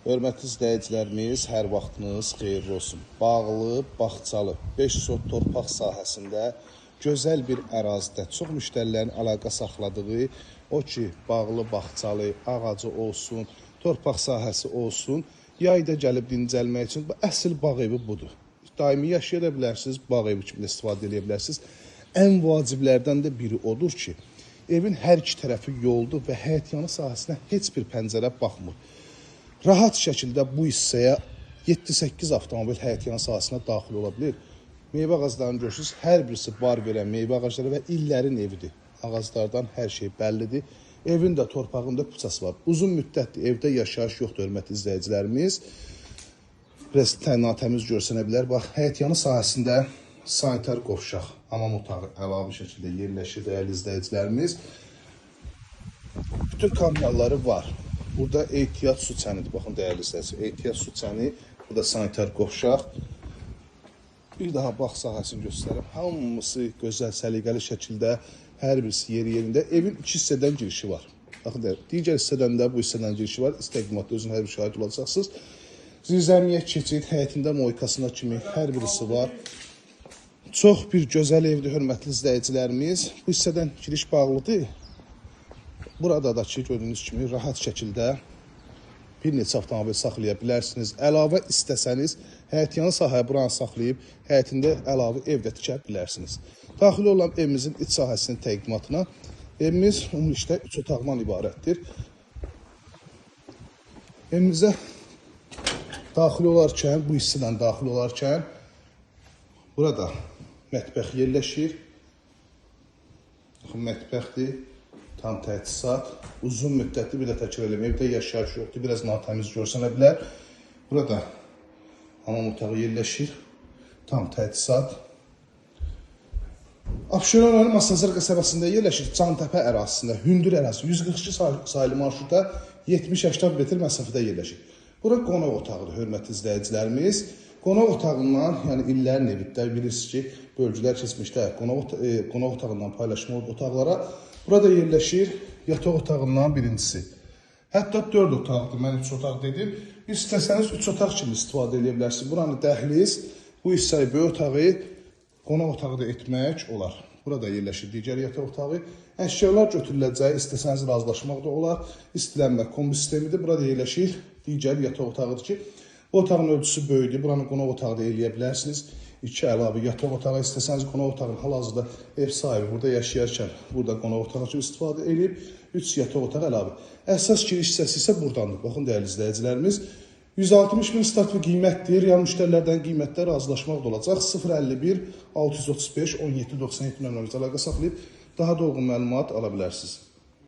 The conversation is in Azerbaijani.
Hörmətli izləyicilərimiz, hər vaxtınız xeyirli olsun. Bağlı, bağçalı, 5 sot torpaq sahəsində gözəl bir ərazidə çox müştərilərin əlaqə saxladığı, o ki, bağlı, bağçalı, ağacı olsun, torpaq sahəsi olsun, yayda gəlib dincəlmək üçün əsl bağ evi budur. Daimi yaşaya bilərsiniz, bağ evi kimi istifadə edə bilərsiniz. Ən vaciblərdən də biri odur ki, evin hər iki tərəfi yoldur və həyətyanı sahəsinə heç bir pəncərə baxmır. Rahat şəkildə bu hissəyə 7-8 avtomobil həyətyanı sahəsinə daxil ola bilir. Meyvə ağaclarını görürsünüz, hər birisi bar verən meyvə ağacları və illərin evidir. Ağaclardan hər şey bəllidir. Evin də, torpağın da küçəsi var. Uzun müddətdir evdə yaşayış yoxdur, hörmətli izləyicilərimiz. Biraz natəmiz görsənə bilər. Bax, həyətyanı sahəsində sanitar qovşaq, hamam otağı əlavə şəkildə yerləşir, dəyərli izləyicilərimiz. Bütün kameraları var. Burada ehtiyat su çənidir. Baxın, dəyərli izləyicilər, ehtiyat su çəni, burada sanitar qovşaq. Bir daha bağ sahəsini göstərim. Hamısı gözəl, səliqəli şəkildə, hər birisi yerində. Evin iki hissədən girişi var. Baxın, digər hissədən də bu hissədən girişi var. İstəqdimatda özün hər bir şahid olacaqsınız. Zirzəmiyə keçid, həyətində moykasına kimi hər birisi var. Çox bir gözəl evdir, hörmətli izləyicilərimiz. Bu hissədən giriş bağlıdır. Burada da ki, gördüyünüz kimi rahat şəkildə bir neçə avtomobil saxlaya bilərsiniz. Əlavə istəsəniz, həyətyanı sahəyə buranı saxlayıb, həyətində əlavə evdə tikə bilərsiniz. Daxil olan evimizin iç sahəsinin təqdimatına, evimiz ümumilikdə 3 otaqdan ibarətdir. Evimizə daxil olarkən, bu hissədən daxil olarkən, burada mətbəx yerləşir. Baxın, mətbəxdir. Tam təchizat, uzun müddətli bir də təkrar eləmə, evdə yaşayış yoxdur, biraz natəmiz görsənə bilər. Burada hamam otağı yerləşir, tam təchizat. Abşeron rayonu Masazır qəsəbəsində yerləşir, Cantəpə ərazisində, hündür ərazisi, 142 sayılı marşrutda 70-80 metr məsafədə yerləşir. Bura qonaq otağıdır, hörmətli izləyicilərimiz. Qonaq otağından, yəni illərin evidə bilirsiniz ki, bölgülər keçmişdə qonaq otağından paylaşma otaqlara burada yerləşir yataq otağından birincisi. Hətta 4 otaqdır, mən 3 otaq dedim. İstəsəniz 3 otaq kimi istifadə edə bilərsiniz. Buranı dəhliz, bu hissəyi böyük otağı qonaq otağı da etmək olar. Burada yerləşir digər yataq otağı. Əşyalar götürüləcəyi, istəsəniz razılaşmaq da olar. İstilənmə kombi sistemidir. Burada yerləşir digər yataq otağıdır ki, bu otağın ölçüsü böyükdür. Buranı qonaq otağı da eləyə bilərsiniz. 2 əlavə yataq otağı istəsəniz, qonaq otağının hal-hazırda ev sahibi burada yaşayarkən burada qonaq otağı kimi istifadə edib, 3 yataq otağı əlavə. Əsas giriş hissəsi isə buradandır. Baxın, dəyərli izləyicilərimiz, 160 min start və qiymətdir. Yəni müştərilərdən qiymətdə razılaşmaq da olacaq. 051 635 1797 nömrəmizə əlaqə saxlayıb daha dolğun məlumat ala bilərsiniz.